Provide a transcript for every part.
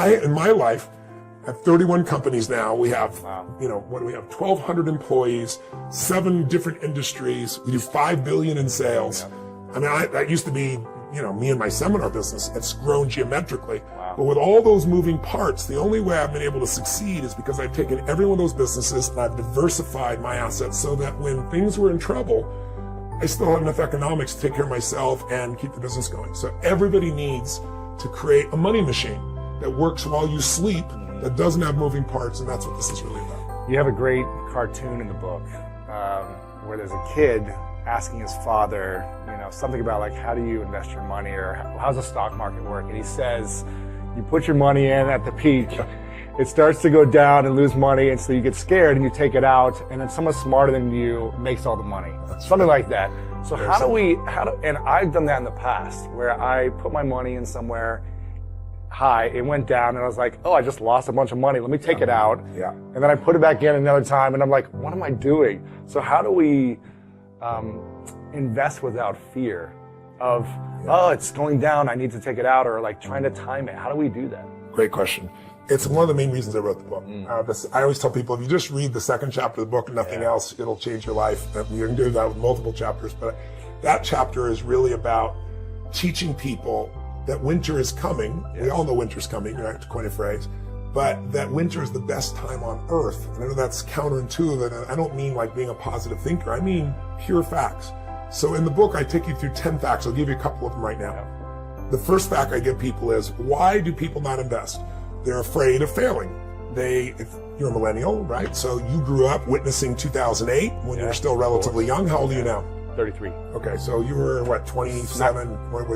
In my life, I have 31 companies now. We have, what do we have? 1,200 employees, 7 different industries. We do $5 billion in sales. Yeah. I mean, that used to be, me and my seminar business. It's grown geometrically. Wow. But with all those moving parts, the only way I've been able to succeed is because I've taken every one of those businesses and I've diversified my assets so that when things were in trouble, I still had enough economics to take care of myself and keep the business going. So everybody needs to create a money machine that works while you sleep, that doesn't have moving parts, and that's what this is really about. You have a great cartoon in the book where there's a kid asking his father, something about like, how do you invest your money, or how's the stock market work? And he says, you put your money in at the peak, it starts to go down and lose money, and so you get scared and you take it out, and then someone smarter than you makes all the money. Something like that. So and I've done that in the past, where I put my money in somewhere high, it went down, and I was like, oh, I just lost a bunch of money, let me take it out. Yeah. And then I put it back in another time, and I'm like, what am I doing? So how do we invest without fear of, oh, it's going down, I need to take it out, or like trying to time it? How do we do that? Great question. It's one of the main reasons I wrote the book. I always tell people, if you just read the second chapter of the book and nothing else, it'll change your life. You can do that with multiple chapters, but that chapter is really about teaching people that winter is coming. Yes. We all know winter's coming, right, to coin a phrase, but that winter is the best time on earth. And I know that's counterintuitive, and I don't mean like being a positive thinker. I mean pure facts. So in the book, I take you through 10 facts. I'll give you a couple of them right now. Yeah. The first fact I give people is, why do people not invest? They're afraid of failing. If you're a millennial, right? So you grew up witnessing 2008 when you were still relatively young. How old are you now? 33. Okay, so you were, 27? What?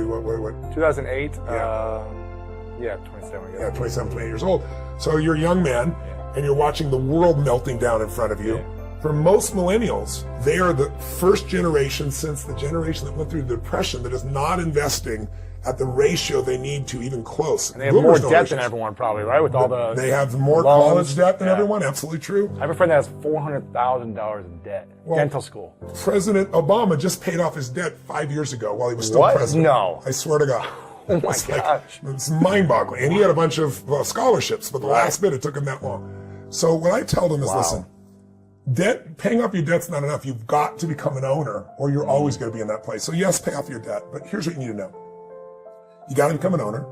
2008? 27, yeah. 27, 28 years old. So you're a young man, and you're watching the world melting down in front of you. Yeah. For most millennials, they are the first generation since the generation that went through the Depression that is not investing at the ratio they need to, even close. And they have more debt than everyone, probably, right? With all the They have more loans, college debt than everyone, absolutely true. I have a friend that has $400,000 in debt, dental school. President Obama just paid off his debt 5 years ago while he was still president. No. I swear to God. Oh my gosh. It's mind-boggling. And he had a bunch of scholarships, but the last bit, it took him that long. So what I tell them is, listen, paying off your debt's not enough. You've got to become an owner, or you're always going to be in that place. So yes, pay off your debt, but here's what you need to know. You got to become an owner.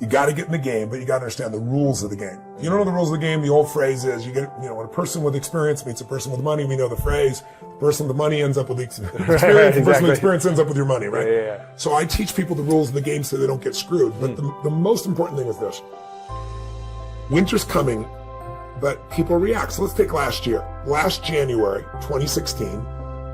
You got to get in the game, but you got to understand the rules of the game. If you don't know the rules of the game, the old phrase is, when a person with experience meets a person with money, we know the phrase, the person with the money ends up with the experience, the person with experience ends up with your money, right? Yeah. So I teach people the rules of the game so they don't get screwed. But the most important thing is this. Winter's coming, but people react. So let's take last year. Last January, 2016,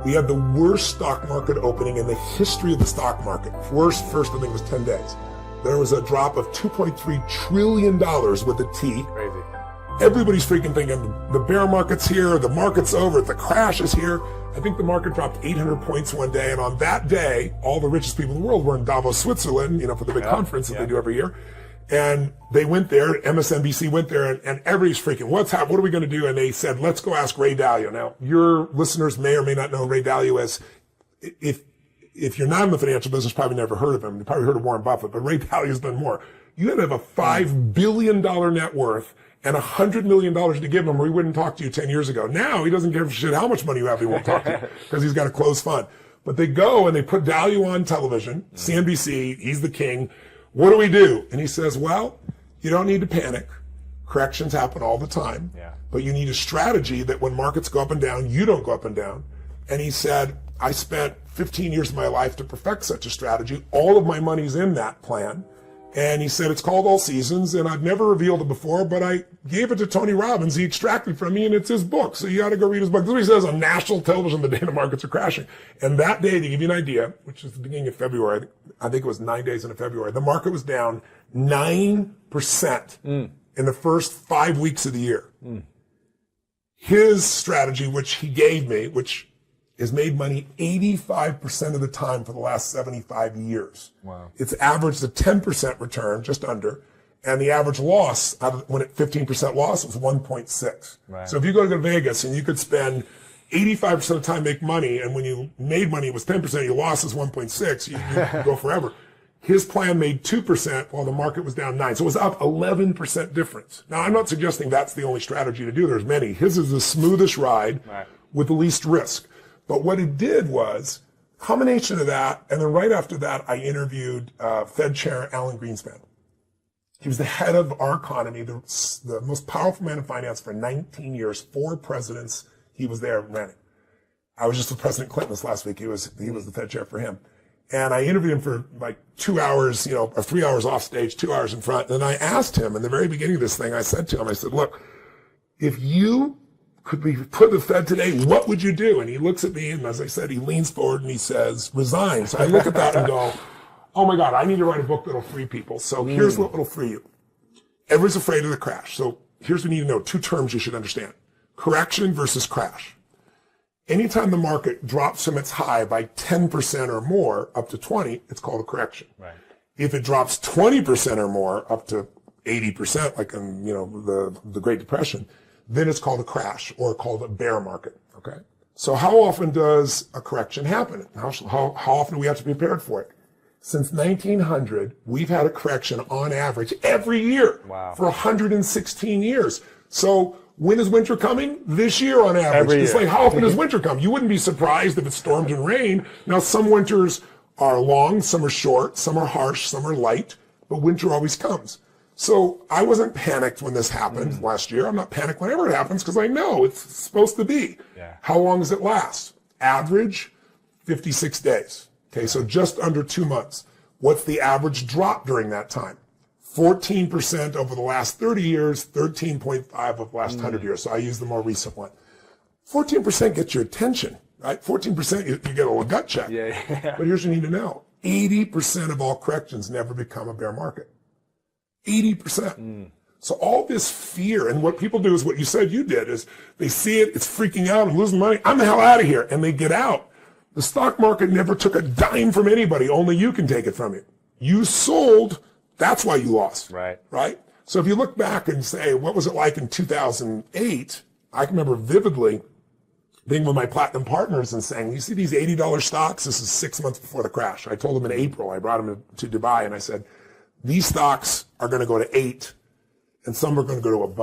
we had the worst stock market opening in the history of the stock market. First, I think it was 10 days. There was a drop of $2.3 trillion with a T. Crazy. Everybody's freaking thinking the bear market's here, the market's over, the crash is here. I think the market dropped 800 points one day, and on that day, all the richest people in the world were in Davos, Switzerland, for the big conference that they do every year. And they went there, MSNBC went there, and everybody's freaking, what's happening? What are we going to do? And they said, let's go ask Ray Dalio. Now, your listeners may or may not know who Ray Dalio is. If you're not in the financial business, probably never heard of him. You probably heard of Warren Buffett, but Ray Dalio's done more. You had to have a $5 billion net worth and $100 million to give him, or he wouldn't talk to you 10 years ago. Now, he doesn't care shit how much money you have, he won't talk to you, because he's got a closed fund. But they go and they put Dalio on television, CNBC, he's the king. What do we do? And he says, well, you don't need to panic. Corrections happen all the time. Yeah. But you need a strategy that when markets go up and down, you don't go up and down. And he said, I spent 15 years of my life to perfect such a strategy. All of my money's in that plan. And he said, it's called All Seasons, and I've never revealed it before, but I gave it to Tony Robbins. He extracted from me, and it's his book. So you got to go read his book. This is what he says on national television the day the markets are crashing. And that day, to give you an idea, which is the beginning of February, I think it was 9 days into February, the market was down 9% in the first 5 weeks of the year. His strategy, which he gave me, which has made money 85% of the time for the last 75 years. Wow. It's averaged a 10% return, just under, and the average loss, when at 15% loss, was 1.6. Right. So if you go to Vegas and you could spend 85% of the time make money, and when you made money it was 10%, your loss is 1.6, you go forever. His plan made 2% while the market was down 9%. So it was up 11% difference. Now, I'm not suggesting that's the only strategy to do. There's many. His is the smoothest ride with the least risk. But what it did was combination of that, and then right after that, I interviewed Fed Chair Alan Greenspan. He was the head of our economy, the most powerful man in finance for 19 years, 4 presidents. He was there running. I was just with President Clinton this last week. He was the Fed chair for him. And I interviewed him for like 2 hours, or 3 hours off stage, 2 hours in front. And I asked him in the very beginning of this thing, I said to him, I said, look, if you could be put in the Fed today, what would you do? And he looks at me, and as I said, he leans forward and he says, resign. So I look at that and go, oh my God, I need to write a book that'll free people. So here's what will free you. Everyone's afraid of the crash. So here's what you need to know. 2 terms you should understand. Correction versus crash. Anytime the market drops from its high by 10% or more up to 20, it's called a correction. Right. If it drops 20% or more up to 80%, like in, the Great Depression, then it's called a crash or called a bear market. Okay. So how often does a correction happen? How often do we have to be prepared for it? Since 1900, we've had a correction on average every year for 116 years. So when is winter coming? This year on average. Every It's year. like, how often does winter come? You wouldn't be surprised if it stormed and rained. Now, some winters are long, some are short, some are harsh, some are light, but winter always comes. So I wasn't panicked when this happened last year. I'm not panicked whenever it happens because I know it's supposed to be. Yeah. How long does it last? Average, 56 days. Okay, so just under 2 months. What's the average drop during that time? 14% over the last 30 years, 13.5 over the last 100 years. So I use the more recent one. 14% gets your attention, right? 14% you get a little gut check. Yeah. But here's what you need to know. 80% of all corrections never become a bear market. 80%. So all this fear, and what people do is what you said you did, is they see it, it's freaking out, I'm losing money, I'm the hell out of here, and they get out. The stock market never took a dime from anybody, only you can take it from you. You sold, that's why you lost. Right. So if you look back and say, what was it like in 2008? I can remember vividly being with my platinum partners and saying, you see these $80 stocks? This is 6 months before the crash. I told them in April, I brought them to Dubai, and I said, these stocks are going to go to 8, and some are going to go to $1.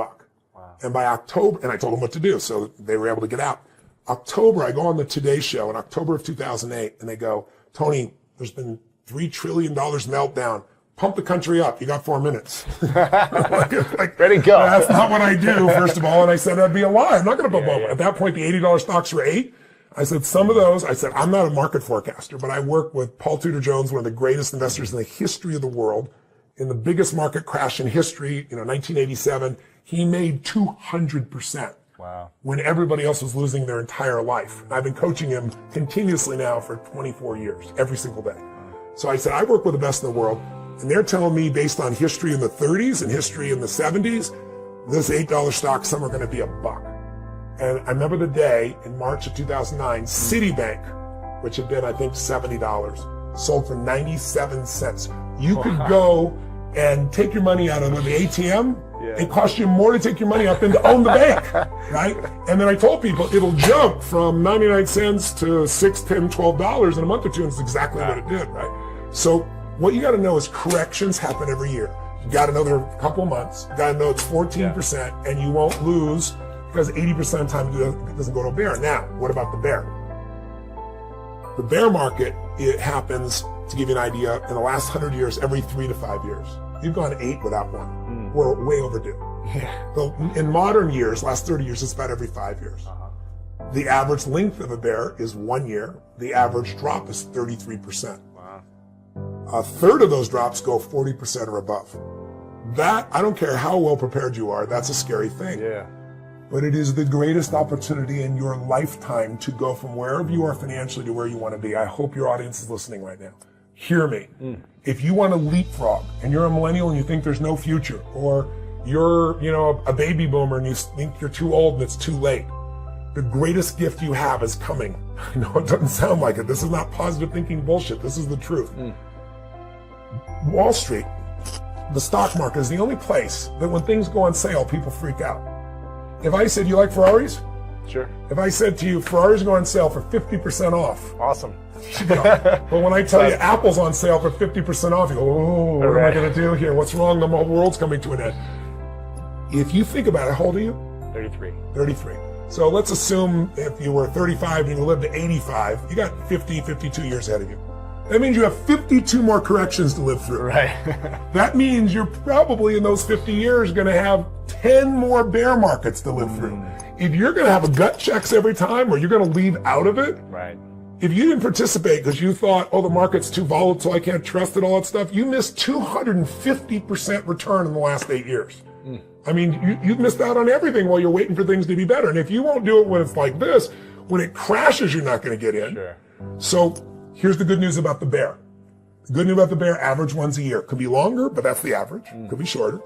Wow. And by October, and I told them what to do, so they were able to get out. October, I go on the Today Show in October of 2008, and they go, Tony, there's been $3 trillion meltdown. Pump the country up. You got 4 minutes. like, ready to go. That's not what I do, first of all. And I said, that'd be a lie. I'm not going to pump up. At that point, the $80 stocks were 8. I said, some of those, I'm not a market forecaster, but I work with Paul Tudor Jones, one of the greatest investors in the history of the world. In the biggest market crash in history, 1987, he made 200%. Wow. When everybody else was losing their entire life. I've been coaching him continuously now for 24 years, every single day. So I said, I work with the best in the world, and they're telling me based on history in the 30s and history in the 70s, this $8 stock, some are going to be $1. And I remember the day in March of 2009, Citibank, which had been, I think, $70, sold for 97 cents. You could go and take your money out of the ATM. It costs you more to take your money out than to own the bank, right? And then I told people it'll jump from 99 cents to $6, $10, $12 in a month or two, and it's exactly what it did, right? So what you got to know is corrections happen every year. You got to know they're a couple of months. You got to know it's 14%, and you won't lose because 80% of the time it doesn't go to a bear. Now, what about the bear? The bear market, it happens, to give you an idea, in the last 100 years, every 3 to 5 years. You've gone 8 without one. We're way overdue. Yeah. So in modern years, last 30 years, it's about every 5 years. The average length of a bear is 1 year. The average drop is 33%. Wow. A third of those drops go 40% or above. That, I don't care how well prepared you are, that's a scary thing. Yeah. But it is the greatest opportunity in your lifetime to go from wherever you are financially to where you want to be. I hope your audience is listening right now. Hear me. If you want to leapfrog and you're a millennial and you think there's no future, or you're, a baby boomer and you think you're too old and it's too late, the greatest gift you have is coming. I know it doesn't sound like it. This is not positive thinking bullshit. This is the truth. Wall Street, the stock market, is the only place that when things go on sale, people freak out. If I said, you like Ferraris? Sure. If I said to you, Ferrari's going on sale for 50% off, Awesome. but when I tell you Apple's on sale for 50% off, you go, oh, what am I going to do here? What's wrong? The whole world's coming to an end. If you think about it, how old are you? 33. 33. So let's assume if you were 35 and you lived to 85, you got 50, 52 years ahead of you. That means you have 52 more corrections to live through. Right. That means you're probably in those 50 years going to have 10 more bear markets to live through. If you're going to have a gut checks every time or you're going to leave out of it, Right. if you didn't participate because you thought, oh, the market's too volatile, I can't trust it, all that stuff, you missed 250% return in the last 8 years. I mean, you've missed out on everything while you're waiting for things to be better. And if you won't do it when it's like this, when it crashes, you're not going to get in. Sure. So here's the good news about the bear. The good news about the bear, average ones a year. Could be longer, but that's the average. Could be shorter.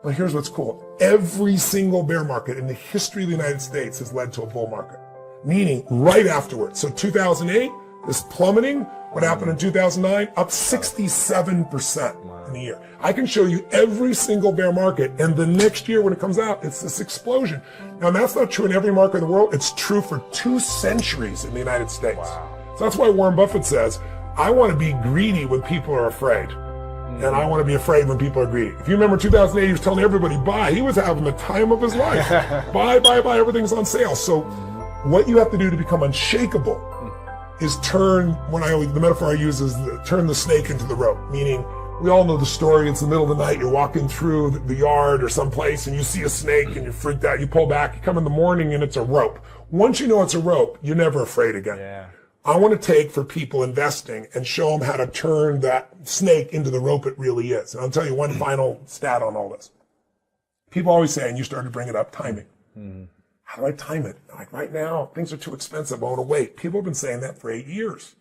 But here's what's cool. Every single bear market in the history of the United States has led to a bull market. Meaning right afterwards. So 2008, this plummeting, what happened in 2009? Up 67% in a year. I can show you every single bear market, and the next year when it comes out, it's this explosion. Now that's not true in every market in the world. It's true for 2 centuries in the United States. Wow. So that's why Warren Buffett says, I want to be greedy when people are afraid. And I want to be afraid when people are greedy. If you remember 2008, he was telling everybody, buy. He was having the time of his life. Buy, everything's on sale. So what you have to do to become unshakable is the metaphor I use is turn the snake into the rope. Meaning, we all know the story. It's the middle of the night. You're walking through the yard or someplace and you see a snake and you're freaked out. You pull back. You come in the morning and it's a rope. Once you know it's a rope, you're never afraid again. Yeah. I want to take for people investing and show them how to turn that snake into the rope it really is. And I'll tell you one final stat on all this. People always say, and you started to bring it up, timing. How do I time it? Like right now, things are too expensive. I want to wait. People have been saying that for 8 years.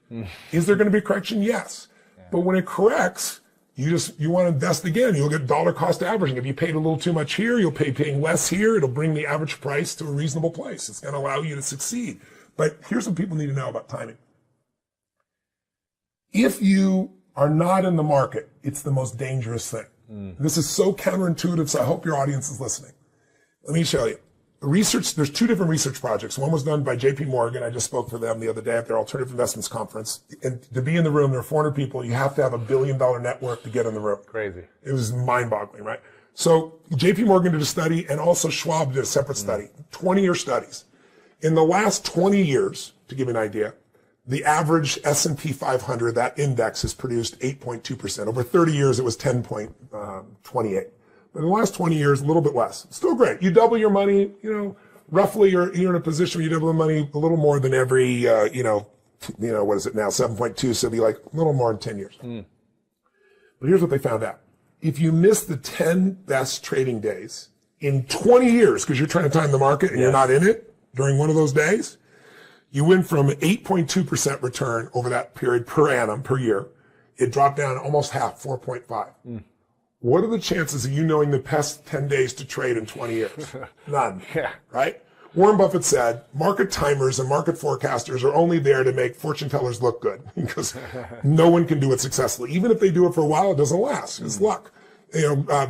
Is there going to be a correction? Yes. But when it corrects, you want to invest again. You'll get dollar cost averaging. If you paid a little too much here, you'll paying less here. It'll bring the average price to a reasonable place. It's going to allow you to succeed. But here's what people need to know about timing. If you are not in the market, it's the most dangerous thing. This is so counterintuitive, so I hope your audience is listening. Let me show you. There's 2 different research projects. One was done by JP Morgan. I just spoke for them the other day at their Alternative Investments Conference. And to be in the room, there are 400 people. You have to have $1 billion network to get in the room. Crazy. It was mind-boggling, right? So JP Morgan did a study, and also Schwab did a separate study, 20-year studies. In the last 20 years, to give you an idea, the average S&P 500, that index, has produced 8.2%. Over 30 years, it was 10.28. But in the last 20 years, a little bit less. Still great. You double your money, roughly you're in a position where you double the money a little more than every, what is it now, 7.2, so it'd be like a little more in 10 years. But here's what they found out. If you miss the 10 best trading days in 20 years, because you're trying to time the market and you're not in it during one of those days, you went from 8.2% return over that period per annum, per year. It dropped down almost half, 4.5. What are the chances of you knowing the best 10 days to trade in 20 years? None. Right? Warren Buffett said, market timers and market forecasters are only there to make fortune tellers look good because no one can do it successfully. Even if they do it for a while, it doesn't last. It's luck.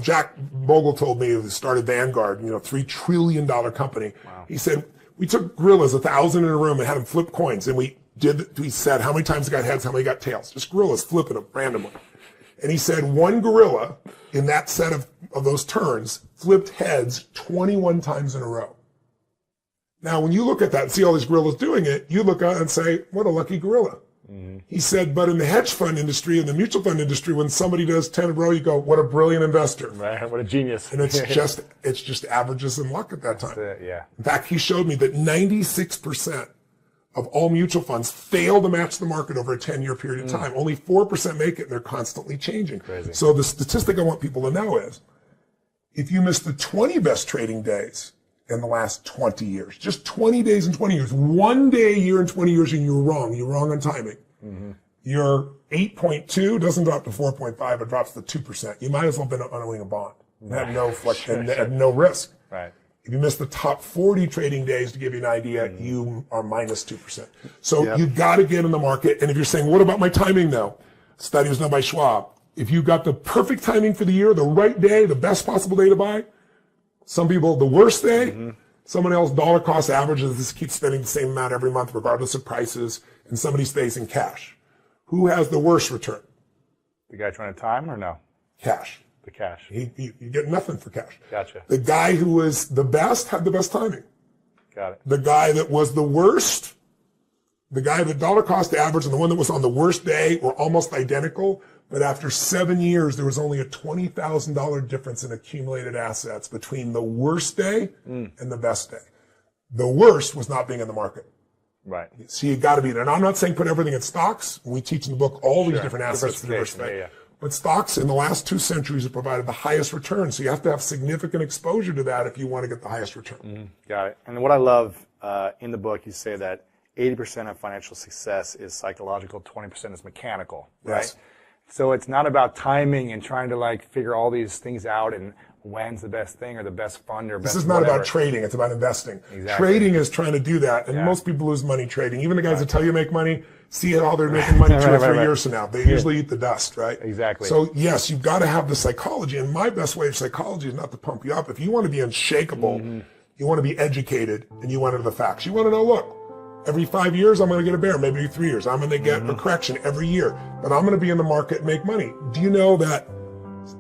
Jack Bogle told me, who started Vanguard, $3 trillion company. Wow. He said, we took gorillas, 1,000 in a room, and had them flip coins. And we said how many times they got heads, how many got tails. Just gorillas flipping them randomly. And he said one gorilla in that set of those turns flipped heads 21 times in a row. Now, when you look at that and see all these gorillas doing it, you look at it and say, what a lucky gorilla. He said, but in the hedge fund industry and the mutual fund industry, when somebody does 10 in a row, you go, what a brilliant investor. Right, what a genius. And it's just averages and luck at that time. That's it, yeah. In fact, he showed me that 96% of all mutual funds fail to match the market over a 10-year period of time. Only 4% make it, and they're constantly changing. Crazy. So the statistic I want people to know is, if you miss the 20 best trading days in the last 20 years, just 20 days in 20 years, one day a year in 20 years, and you're wrong on timing. Your 8.2 doesn't drop to 4.5, it drops to 2%. You might as well have been owning a bond and have no and no risk. Right. If you miss the top 40 trading days, to give you an idea, you are minus 2%. So you've got to get in the market. And if you're saying, what about my timing though? Study was done by Schwab. If you got the perfect timing for the year, the right day, the best possible day to buy, some people, the worst day, Someone else dollar cost averages, this keeps spending the same amount every month regardless of prices, and somebody stays in cash. Who has the worst return? The guy trying to time or no? Cash. The cash. You get nothing for cash. Gotcha. The guy who was the best had the best timing. Got it. The guy that was the worst, the guy that dollar cost average and the one that was on the worst day were almost identical, but after 7 years, there was only a $20,000 difference in accumulated assets between the worst day and the best day. The worst was not being in the market. Right. So you got to be there. And I'm not saying put everything in stocks. We teach in the book all these different assets to diversify. Yeah. But stocks in the last 2 centuries have provided the highest return. So you have to have significant exposure to that if you want to get the highest return. Got it. And what I love in the book, you say that 80% of financial success is psychological, 20% is mechanical, right? Yes. So it's not about timing and trying to like figure all these things out and when's the best thing or the best fund or best This is not whatever. about trading. It's about investing. Exactly. Trading is trying to do that. And Yeah. most people lose money trading. Even the guys that tell you make money, see how they're making money 2 or 3 years from now. They usually eat the dust, right? Exactly. So yes, you've got to have the psychology. And my best way of psychology is not to pump you up. If you want to be unshakable, you want to be educated and you want to know the facts. You want to know, look, every 5 years, I'm going to get a bear, maybe 3 years. I'm going to get a correction every year, but I'm going to be in the market and make money. Do you know that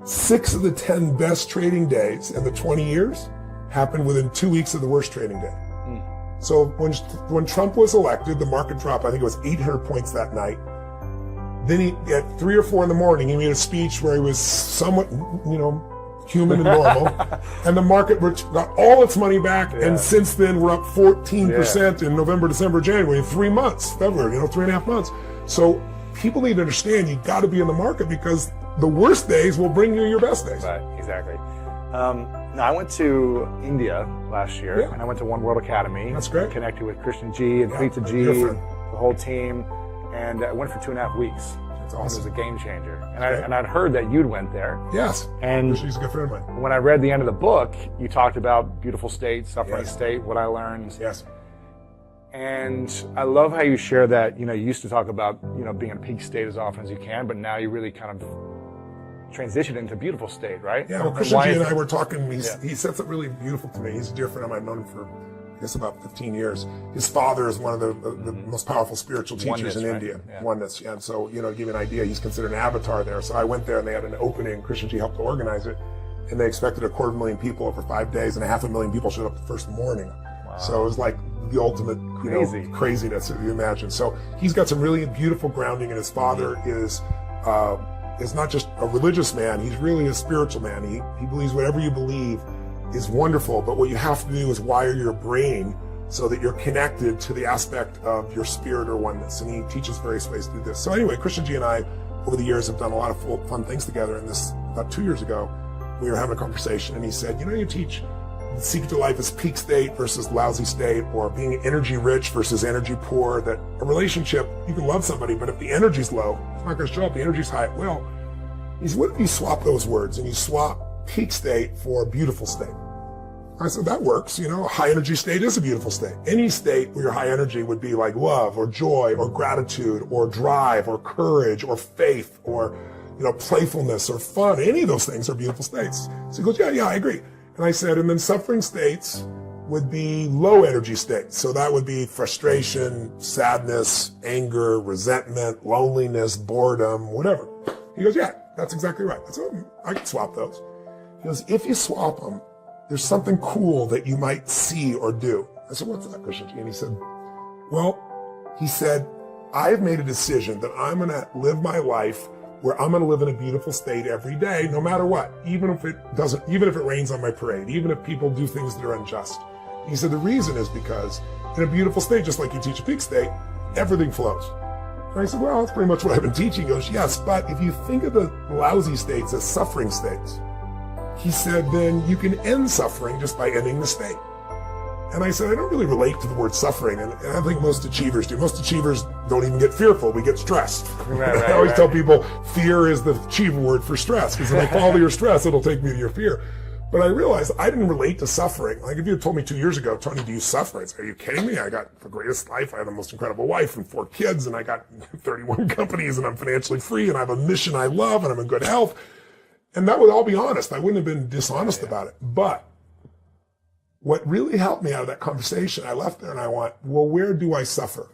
6 of the 10 best trading days in the 20 years happened within 2 weeks of the worst trading day? So when Trump was elected, the market dropped, I think it was 800 points that night. Then at 3 or 4 in the morning, he made a speech where he was somewhat, human and normal. And the market got all its money back. Yeah. And since then, we're up 14% in November, December, January, in 3 months, February, 3.5 months. So people need to understand you got to be in the market because the worst days will bring you your best days. Right, exactly. Now, I went to India last year, and I went to One World Academy. That's great. Connected with Christian G and Preeta G, the whole team, and I went for 2.5 weeks. That's awesome. It was a game changer. And I'd heard that you'd went there. Yes. And she's a good friend of mine. When I read the end of the book, you talked about beautiful state, suffering state, what I learned. Yes. And I love how you share that, you used to talk about, being in a peak state as often as you can, but now you really kind of transitioned into beautiful state, right? Yeah, well, Christian G and I were talking, he said something really beautiful to me. He's a dear friend of mine. I've known him for, I guess, about 15 years. His father is one of the most powerful spiritual teachers in India. Yeah. Oneness, yeah. And so, to give you an idea, he's considered an avatar there. So I went there and they had an opening. Christian G helped to organize it. And they expected 250,000 people over 5 days, and 500,000 people showed up the first morning. Wow. So it was like the ultimate craziness, if you imagine. So he's got some really beautiful grounding, and his father is not just a religious man, he's really a spiritual man. He believes whatever you believe is wonderful, but what you have to do is wire your brain so that you're connected to the aspect of your spirit or oneness. And he teaches various ways to do this. So anyway, Christian G and I, over the years, have done a lot of fun things together. And this, about 2 years ago, we were having a conversation, and he said, you teach the secret to life is peak state versus lousy state, or being energy rich versus energy poor, that a relationship, you can love somebody, but if the energy's low, it's not going to show up. The energy's high, it will. He said, what if you swap those words and you swap peak state for beautiful state? I said, that works. A high energy state is a beautiful state. Any state where your high energy would be like love or joy or gratitude or drive or courage or faith or, playfulness or fun. Any of those things are beautiful states. So he goes, yeah, I agree. And I said, and then suffering states would be low energy states. So that would be frustration, sadness, anger, resentment, loneliness, boredom, whatever. He goes, yeah, that's exactly right. I said, I can swap those. He goes, if you swap them, there's something cool that you might see or do. I said, what's that, Christian G? And he said, I've made a decision that I'm going to live my life where I'm going to live in a beautiful state every day, no matter what, even if it rains on my parade, even if people do things that are unjust. He said, the reason is because in a beautiful state, just like you teach a peak state, everything flows. And I said, well, that's pretty much what I've been teaching. He goes, yes, but if you think of the lousy states as suffering states, he said, then you can end suffering just by ending the state. And I said, I don't really relate to the word suffering, and I think most achievers do. Most achievers don't even get fearful, we get stressed. I always tell people fear is the achiever word for stress, because if I follow your stress, it'll take me to your fear. But I realized I didn't relate to suffering. Like if you had told me 2 years ago, Tony, do you suffer? I'd say, are you kidding me? I got the greatest life. I have the most incredible wife and 4 kids, and I got 31 companies, and I'm financially free, and I have a mission I love, and I'm in good health. And that would all be honest. I wouldn't have been dishonest about it. But what really helped me out of that conversation, I left there and I went, well, where do I suffer?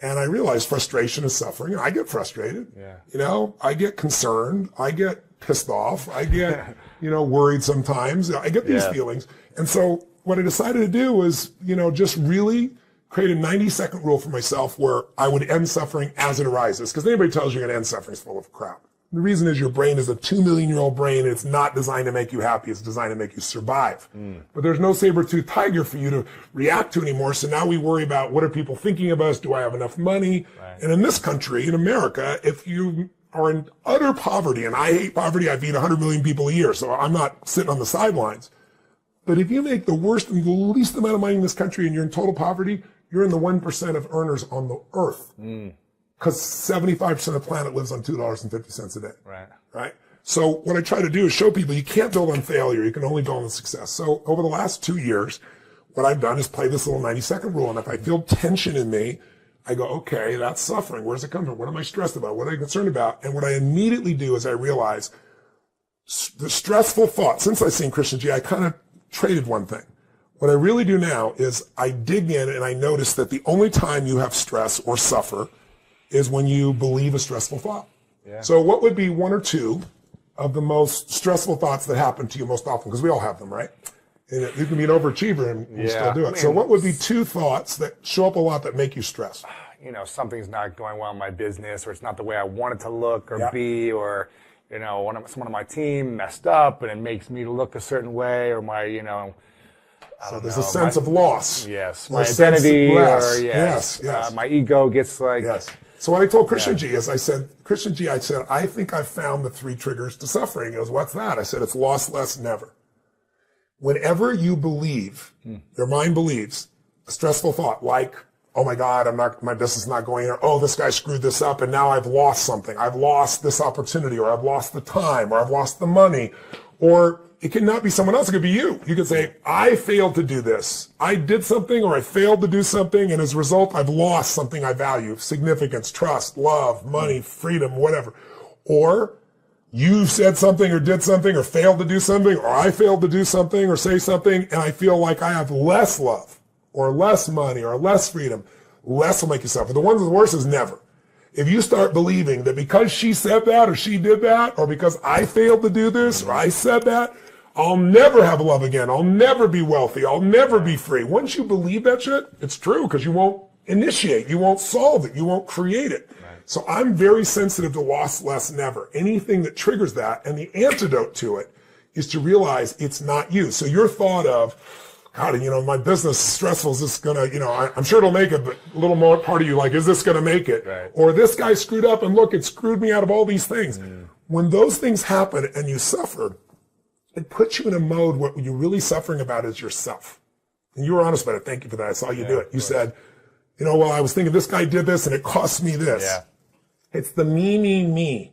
And I realized frustration is suffering. I get frustrated. Yeah. You know, I get concerned. I get pissed off. I get, worried sometimes. I get these feelings. And so what I decided to do was, just really create a 90-second rule for myself where I would end suffering as it arises. Because anybody tells you you're going to end suffering is full of crap. The reason is your brain is a 2 million-year-old brain, and it's not designed to make you happy. It's designed to make you survive. But there's no saber-toothed tiger for you to react to anymore. So now we worry about what are people thinking of us? Do I have enough money? Right. And in this country, in America, if you are in utter poverty, and I hate poverty, I feed 100 million people a year, so I'm not sitting on the sidelines. But if you make the worst and the least amount of money in this country and you're in total poverty, you're in the 1% of earners on the earth. Because 75% of the planet lives on $2.50 a day. Right? So what I try to do is show people you can't build on failure. You can only build on success. So over the last 2 years, what I've done is play this little 90-second rule. And if I feel tension in me, I go, okay, that's suffering. Where does it come from? What am I stressed about? What am I concerned about? And what I immediately do is I realize the stressful thought. Since I've seen Christian G, I kind of traded one thing. What I really do now is I dig in and I notice that the only time you have stress or suffer is when you believe a stressful thought. Yeah. So what would be one or two of the most stressful thoughts that happen to you most often? Because we all have them, right? And you can be an overachiever and you still do it. So what would be two thoughts that show up a lot that make you stressed? Something's not going well in my business, or it's not the way I want it to look or be, or, someone on my team messed up and it makes me look a certain way, or my, So there's a sense of loss. Yes. My identity, or yes. My ego gets like... Yes. So what I told Christian G is I said, I think I've found the 3 triggers to suffering. He goes, what's that? I said, it's loss, less, never. Whenever you believe, your mind believes a stressful thought like, oh my God, my business is not going there. Oh, this guy screwed this up and now I've lost something. I've lost this opportunity, or I've lost the time, or I've lost the money, or it cannot be someone else. It could be you. You could say, I failed to do this. I did something, or I failed to do something, and as a result, I've lost something I value: significance, trust, love, money, freedom, whatever. Or you said something or did something or failed to do something, or I failed to do something or say something, and I feel like I have less love or less money or less freedom. Less will make you suffer. The one that's worse is never. If you start believing that because she said that or she did that, or because I failed to do this or I said that, I'll never have love again. I'll never be wealthy. I'll never be free. Once you believe that shit, it's true, because you won't initiate. You won't solve it. You won't create it. Right. So I'm very sensitive to loss, less, never. Anything that triggers that, and the antidote to it is to realize it's not you. So your thought of, God, my business is stressful. Is this gonna, I'm sure it'll make it, but a little more part of you like, is this gonna make it? Right. Or this guy screwed up and look, it screwed me out of all these things. When those things happen and you suffer, it puts you in a mode where what you're really suffering about is yourself. And you were honest about it. Thank you for that. I saw you do it. You said, well, I was thinking this guy did this and it cost me this. Yeah. It's the me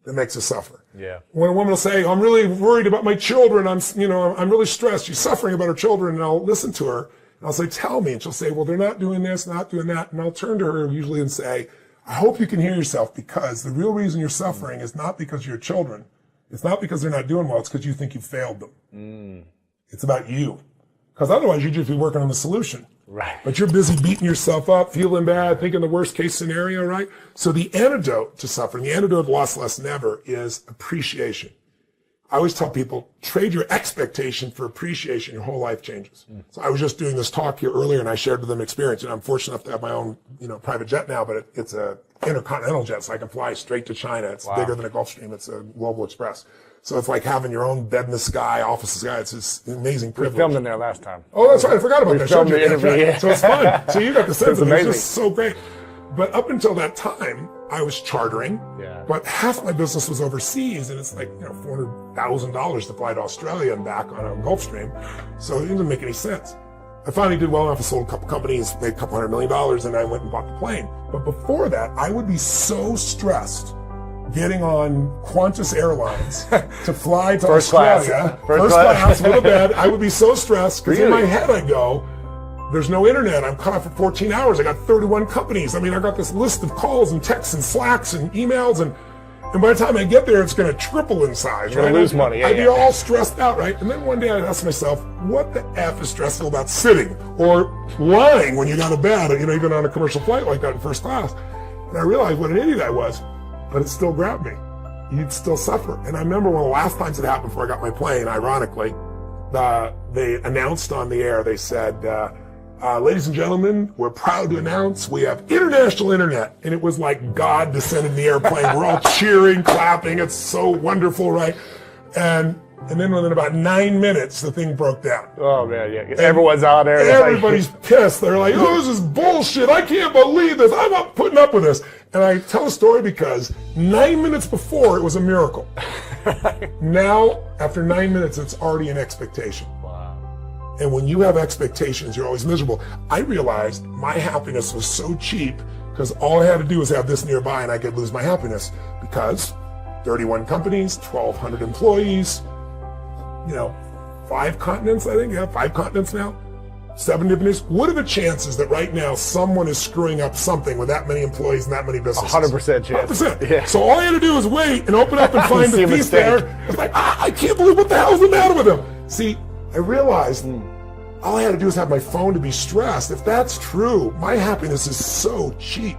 that makes us suffer. Yeah. When a woman will say, I'm really worried about my children, I'm really stressed. She's suffering about her children, and I'll listen to her and I'll say, tell me. And she'll say, well, they're not doing this, not doing that. And I'll turn to her usually and say, I hope you can hear yourself, because the real reason you're suffering is not because of your children. It's not because they're not doing well. It's because you think you failed them. It's about you. Because otherwise you'd just be working on the solution. Right. But you're busy beating yourself up, feeling bad, thinking the worst case scenario, right? So the antidote to suffering, the antidote of loss, less, never, is appreciation. I always tell people, trade your expectation for appreciation. Your whole life changes. So I was just doing this talk here earlier, and I shared with them experience. And I'm fortunate enough to have my own, private jet now, but it's a intercontinental jet, so I can fly straight to China. It's bigger than a Gulfstream. It's a Global Express. So it's like having your own bed in the sky, office in the sky. It's this amazing privilege. We filmed in there last time. Oh, that's right. I forgot about that. Filmed the interview. Right. So it's fun. So you got the sense of it. It's just so great. But up until that time, I was chartering. Yeah. But half my business was overseas, and it's like $400,000 to fly to Australia and back on a Gulfstream. So it didn't make any sense. I finally did well enough. I sold a couple companies, made a couple $100 million, and I went and bought the plane. But before that, I would be so stressed getting on Qantas Airlines to fly to Australia. First class with a bed. I would be so stressed because in my head I go, there's no internet. I'm cut off for 14 hours. I got 31 companies. I got this list of calls and texts and Slacks and emails, and And by the time I get there, it's going to triple in size. You're going to lose money. I'd be all stressed out, right? And then one day I'd ask myself, what the F is stressful about sitting or lying when you go to bed, even on a commercial flight like that in first class? And I realized what an idiot I was, but it still grabbed me. You'd still suffer. And I remember one of the last times it happened before I got my plane, ironically, they announced on the air, they said, ladies and gentlemen, we're proud to announce we have international internet. And it was like God descended in the airplane. We're all cheering, clapping. It's so wonderful, right? And then within about 9 minutes, the thing broke down. Oh, man, yeah. Everyone's out there. Everybody's pissed. They're like, oh, this is bullshit. I can't believe this. I'm not putting up with this. And I tell a story because 9 minutes before, it was a miracle. Now, after 9 minutes, it's already an expectation. And when you have expectations, you're always miserable. I realized my happiness was so cheap because all I had to do was have this nearby and I could lose my happiness because 31 companies, 1,200 employees, 5 continents, I think. Yeah, 5 continents now, 7 different news. What are the chances that right now someone is screwing up something with that many employees and that many businesses? 100% chance. 100%. Yeah. So all I had to do was wait and open up and find the piece there. It's like, I can't believe what the hell's the matter with them. See, I realized all I had to do was have my phone to be stressed. If that's true, my happiness is so cheap.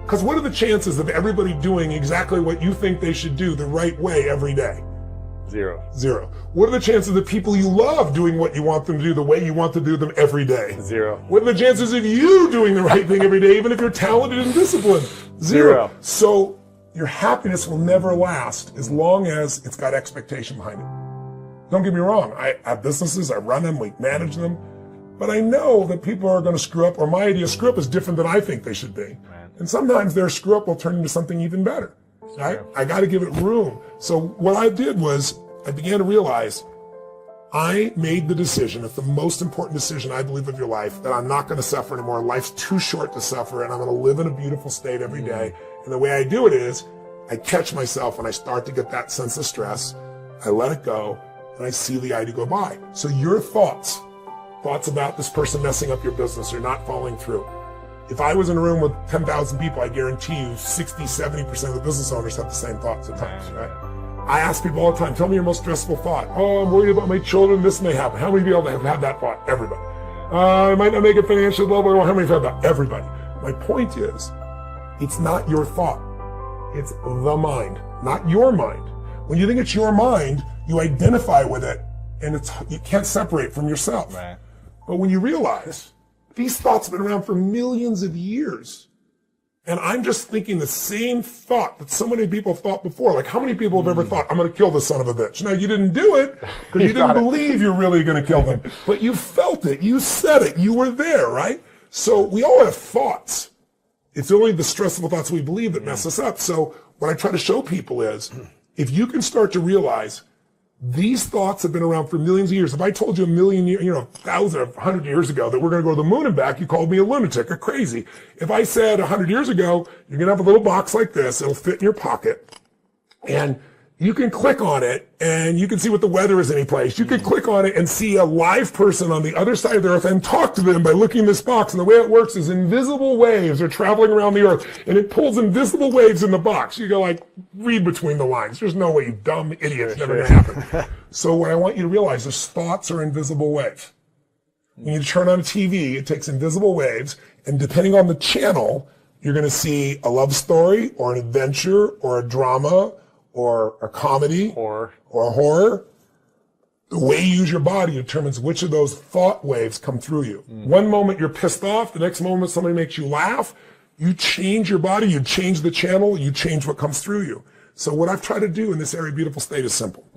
Because what are the chances of everybody doing exactly what you think they should do the right way every day? Zero. What are the chances of the people you love doing what you want them to do the way you want to do them every day? Zero. What are the chances of you doing the right thing every day, even if you're talented and disciplined? Zero. So your happiness will never last as long as it's got expectation behind it. Don't get me wrong, I have businesses, I run them, we manage them, but I know that people are going to screw up, or my idea of screw up is different than I think they should be. Right. And sometimes their screw up will turn into something even better. Right? I got to give it room. So what I did was I began to realize I made the decision, it's the most important decision I believe of your life, that I'm not going to suffer anymore. Life's too short to suffer, and I'm going to live in a beautiful state every day. And the way I do it is I catch myself when I start to get that sense of stress, I let it go, and I see the idea go by. So your thoughts about this person messing up your business or not following through. If I was in a room with 10,000 people, I guarantee you 60, 70% of the business owners have the same thoughts at times, right? I ask people all the time, tell me your most stressful thought. Oh, I'm worried about my children, this may happen. How many people have had that thought? Everybody. I might not make it financially, blah, blah, blah. How many have had that? Everybody. My point is, it's not your thought. It's the mind, not your mind. When you think it's your mind, you identify with it, and you can't separate from yourself. Right. But when you realize these thoughts have been around for millions of years, and I'm just thinking the same thought that so many people have thought before. Like, how many people have ever thought, I'm going to kill this son of a bitch? Now, you didn't do it because you didn't believe you're really going to kill them, but you felt it, you said it, you were there, right? So we all have thoughts. It's only the stressful thoughts we believe that mess us up. So what I try to show people is, if you can start to realize these thoughts have been around for millions of years. If I told you a million years, 1,000 or 100 years ago that we're going to go to the moon and back, you called me a lunatic or crazy. If I said 100 years ago, you're going to have a little box like this, it'll fit in your pocket, and you can click on it and you can see what the weather is any place. You can click on it and see a live person on the other side of the earth and talk to them by looking in this box. And the way it works is invisible waves are traveling around the earth, and it pulls invisible waves in the box. You go like, read between the lines. There's no way, you dumb idiot. It's never going to happen. So what I want you to realize is thoughts are invisible waves. When you turn on TV, it takes invisible waves, and depending on the channel, you're going to see a love story or an adventure or a drama or a comedy, or a horror. The way you use your body determines which of those thought waves come through you. One moment you're pissed off, the next moment somebody makes you laugh. You change your body, you change the channel, you change what comes through you. So what I've tried to do in this area of beautiful state is simple.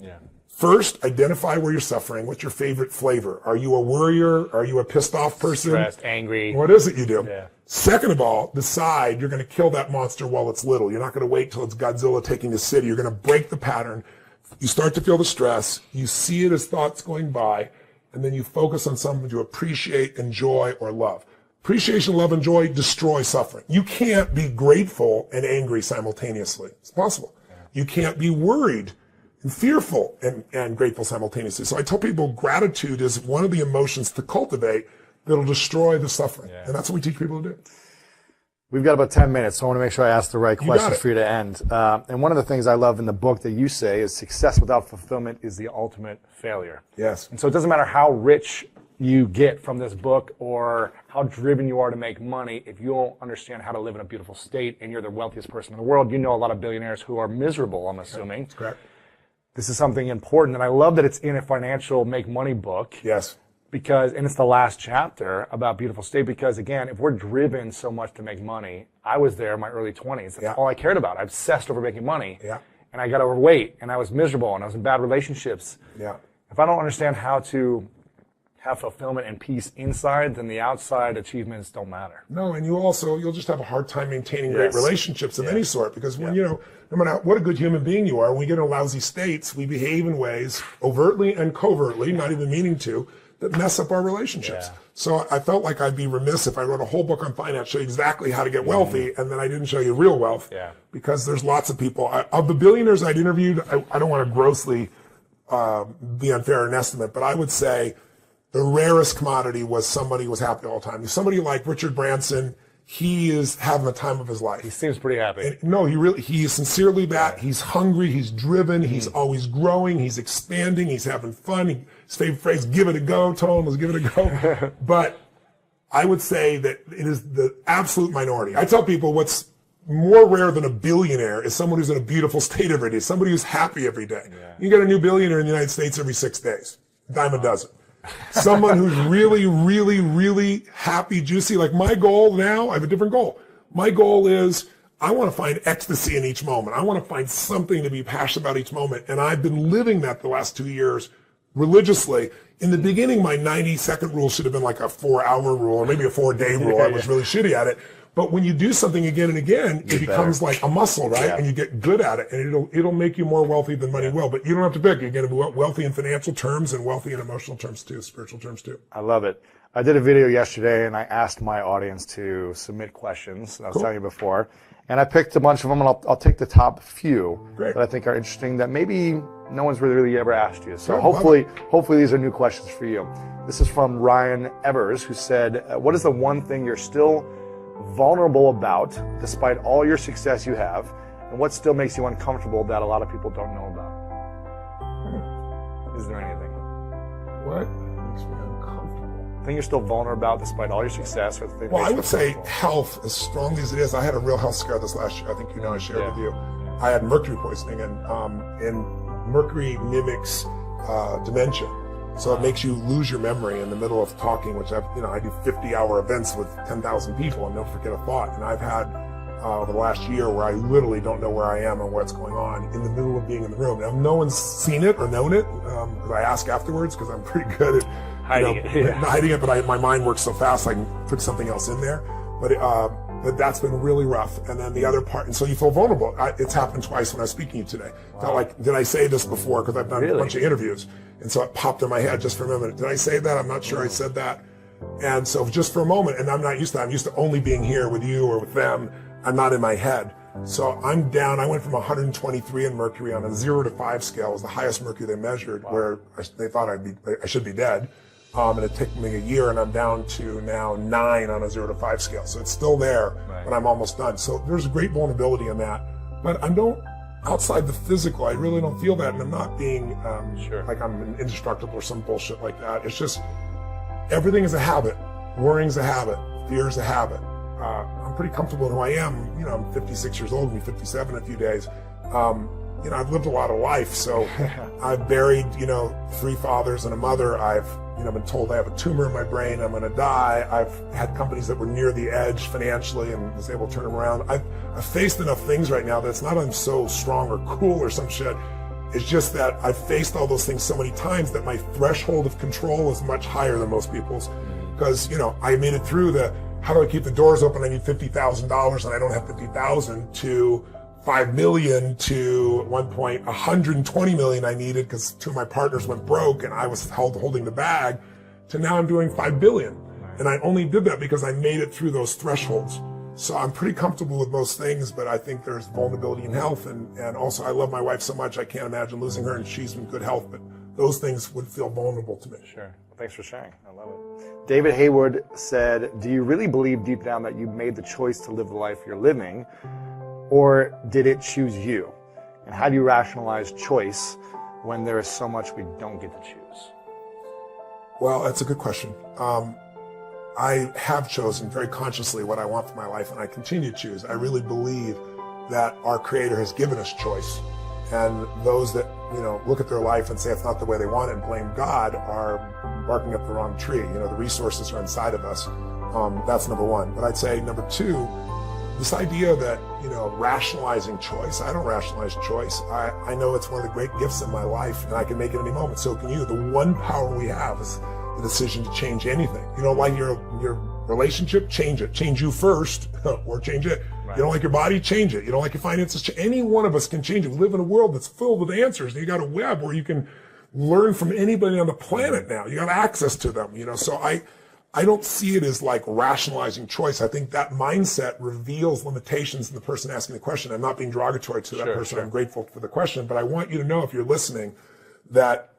First, identify where you're suffering. What's your favorite flavor? Are you a worrier? Are you a pissed off person? Stressed, angry. What is it you do? Second of all, decide you're going to kill that monster while it's little. You're not going to wait till it's Godzilla taking the city. You're going to break the pattern. You start to feel the stress. You see it as thoughts going by, and then you focus on something you appreciate, enjoy, or love. Appreciation, love, and joy destroy suffering. You can't be grateful and angry simultaneously. It's possible. You can't be worried and fearful and grateful simultaneously. So I tell people gratitude is one of the emotions to cultivate that'll destroy the suffering. And that's what we teach people to do. We've got about 10 minutes, so I want to make sure I ask the right got questions it. for you to end. And one of the things I love in the book that you say is success without fulfillment is the ultimate failure. Yes. And so it doesn't matter how rich you get from this book or how driven you are to make money, if you don't understand how to live in a beautiful state and you're the wealthiest person in the world, you know a lot of billionaires who are miserable, I'm assuming. That's correct. This is something important, and I love that it's in a financial make money book. Yes. Because, and it's the last chapter about beautiful state, because again, if we're driven so much to make money, I was there in my early 20s. That's all I cared about. I obsessed over making money. Yeah. And I got overweight, and I was miserable, and I was in bad relationships. Yeah. If I don't understand how to have fulfillment and peace inside, then the outside achievements don't matter. No, and you'll just have a hard time maintaining great relationships of any sort, because when, no matter what a good human being you are, when we get in lousy states, we behave in ways overtly and covertly, not even meaning to, that mess up our relationships. Yeah. So I felt like I'd be remiss if I wrote a whole book on finance, show you exactly how to get wealthy, and then I didn't show you real wealth. Yeah. Because there's lots of people. Of the billionaires I'd interviewed, I don't want to grossly be unfair in estimate, but I would say the rarest commodity was somebody who was happy all the time. Somebody like Richard Branson, he is having the time of his life. He seems pretty happy. And no, he is sincerely that. He's hungry, he's driven, he's always growing, he's expanding, he's having fun. His favorite phrase, give it a go, Tone, let's give it a go. But I would say that it is the absolute minority. I tell people what's more rare than a billionaire is someone who's in a beautiful state every day, somebody who's happy every day. Yeah. You get a new billionaire in the United States every 6 days, dime a dozen. Someone who's really, really, really happy, juicy. Like my goal now, I have a different goal. My goal is I want to find ecstasy in each moment. I want to find something to be passionate about each moment. And I've been living that the last 2 years religiously. In the beginning, my 90-second rule should have been like a 4-hour rule or maybe a 4-day rule. I was really shitty at it. But when you do something again and again, it becomes like a muscle, right? Yeah. And you get good at it, and it'll make you more wealthy than money will. But you don't have to pick. You're going to be wealthy in financial terms and wealthy in emotional terms too, spiritual terms too. I love it. I did a video yesterday, and I asked my audience to submit questions. I was telling you before, and I picked a bunch of them, and I'll take the top few that I think are interesting that maybe no one's really ever asked you. So hopefully these are new questions for you. This is from Ryan Evers, who said, "What is the one thing you're still vulnerable about despite all your success you have, and what still makes you uncomfortable that a lot of people don't know about?" Is there anything? What makes me uncomfortable? I think you're still vulnerable about despite all your success. Or the thing well, I would say health, as strongly as it is. I had a real health scare this last year. I think I shared with you. I had mercury poisoning, and mercury mimics dementia. So it makes you lose your memory in the middle of talking, which I do 50-hour events with 10,000 people and don't forget a thought. And I've had over the last year where I literally don't know where I am and what's going on in the middle of being in the room. Now, no one's seen it or known it, because I ask afterwards because I'm pretty good at hiding it. But my mind works so fast I can put something else in there. But that's been really rough. And then the other part, and so you feel vulnerable. It's happened twice when I was speaking to you today. Wow. Felt like, did I say this before? Because I've done a bunch of interviews. And so it popped in my head just for a minute. Did I say that? I'm not sure I said that. And so just for a moment, and I'm not used to that. I'm used to only being here with you or with them. I'm not in my head. So I'm down. I went from 123 in mercury on a 0 to 5 scale. It was the highest mercury they measured, where they thought I should be dead. And it took me a year, and I'm down to now 9 on a 0 to 5 scale. So it's still there, but I'm almost done. So there's a great vulnerability in that. But outside the physical, I really don't feel that. And I'm not being like I'm indestructible or some bullshit like that. It's just everything is a habit. Worrying's a habit. Fear is a habit. I'm pretty comfortable in who I am. I'm 56 years old, I'll be 57 in a few days. I've lived a lot of life. So I've buried, 3 fathers and a mother. I've been told I have a tumor in my brain, I'm going to die. I've had companies that were near the edge financially and was able to turn them around. I've faced enough things right now that it's not I'm so strong or cool or some shit. It's just that I've faced all those things so many times that my threshold of control is much higher than most people's. Because, I made it through how do I keep the doors open? I need $50,000 and I don't have $50,000 to $5 million to at one point $120 million I needed because 2 of my partners went broke and I was holding the bag, to now I'm doing $5 billion. And I only did that because I made it through those thresholds. So I'm pretty comfortable with most things, but I think there's vulnerability in health. And also I love my wife so much I can't imagine losing her, and she's in good health, but those things would feel vulnerable to me. Sure. Thanks for sharing. I love it. David Haywood said, do you really believe deep down that you made the choice to live the life you're living, or did it choose you? And how do you rationalize choice when there is so much we don't get to choose? Well, that's a good question. I have chosen very consciously what I want for my life, and I continue to choose. I really believe that our Creator has given us choice. And those that, look at their life and say it's not the way they want it and blame God are barking up the wrong tree. The resources are inside of us. That's number one. But I'd say number two, this idea that, rationalizing choice, I don't rationalize choice. I know it's one of the great gifts in my life, and I can make it any moment. So can you. The one power we have is the decision to change anything. You don't like your relationship, change it. Change you first, or change it. Right. You don't like your body, change it. You don't like your finances, any one of us can change it. We live in a world that's filled with answers. You got a web where you can learn from anybody on the planet now. You got access to them, So I don't see it as like rationalizing choice. I think that mindset reveals limitations in the person asking the question. I'm not being derogatory to that person. Sure. I'm grateful for the question, but I want you to know, if you're listening, that,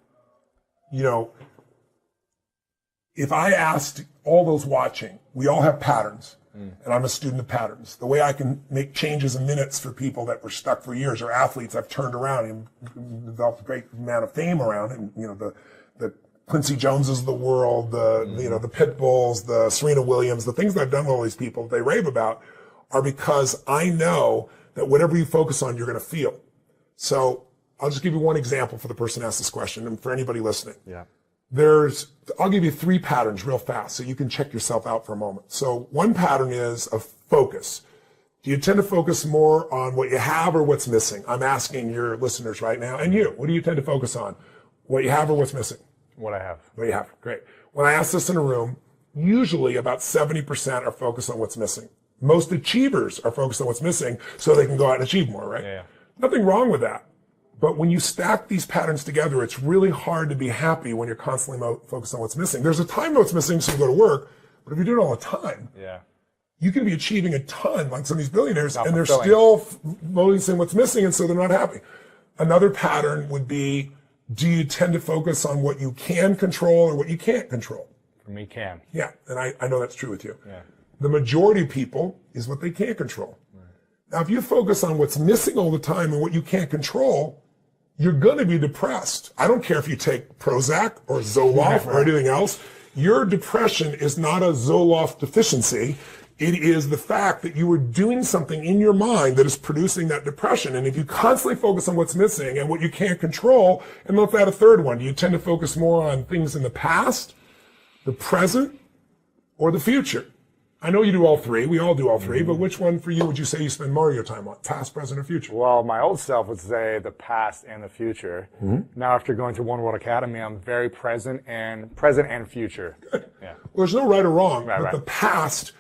if I asked all those watching, we all have patterns. And I'm a student of patterns. The way I can make changes in minutes for people that were stuck for years, or athletes I've turned around and developed a great amount of fame around, and the Quincy Joneses of the world, the Pit Bulls, the Serena Williams, the things that I've done with all these people that they rave about are because I know that whatever you focus on, you're going to feel. So I'll just give you one example for the person who asked this question, and for anybody listening. Yeah. I'll give you 3 patterns real fast so you can check yourself out for a moment. So one pattern is a focus. Do you tend to focus more on what you have or what's missing? I'm asking your listeners right now, and you, what do you tend to focus on? What you have or what's missing? What I have. What you have, great. When I ask this in a room, usually about 70% are focused on what's missing. Most achievers are focused on what's missing so they can go out and achieve more, right? Yeah. Nothing wrong with that. But when you stack these patterns together, it's really hard to be happy when you're constantly focused on what's missing. There's a time what's missing, so you go to work. But if you do it all the time, you can be achieving a ton, like some of these billionaires, and they're still focusing on what's missing, and so they're not happy. Another pattern would be, do you tend to focus on what you can control or what you can't control? For me, can. Yeah, and I know that's true with you. Yeah. The majority of people is what they can't control. Right. Now, if you focus on what's missing all the time and what you can't control, you're going to be depressed. I don't care if you take Prozac or Zoloft or anything else. Your depression is not a Zoloft deficiency. It is the fact that you are doing something in your mind that is producing that depression. And if you constantly focus on what's missing and what you can't control, and let's add a third one, do you tend to focus more on things in the past, the present, or the future? I know you do all 3. We all do all 3. But which one for you would you say you spend more of your time on? Past, present, or future? Well, my old self would say the past and the future. Now, after going to One World Academy, I'm very present and future. Good. Yeah. Well, there's no right or wrong. But the past,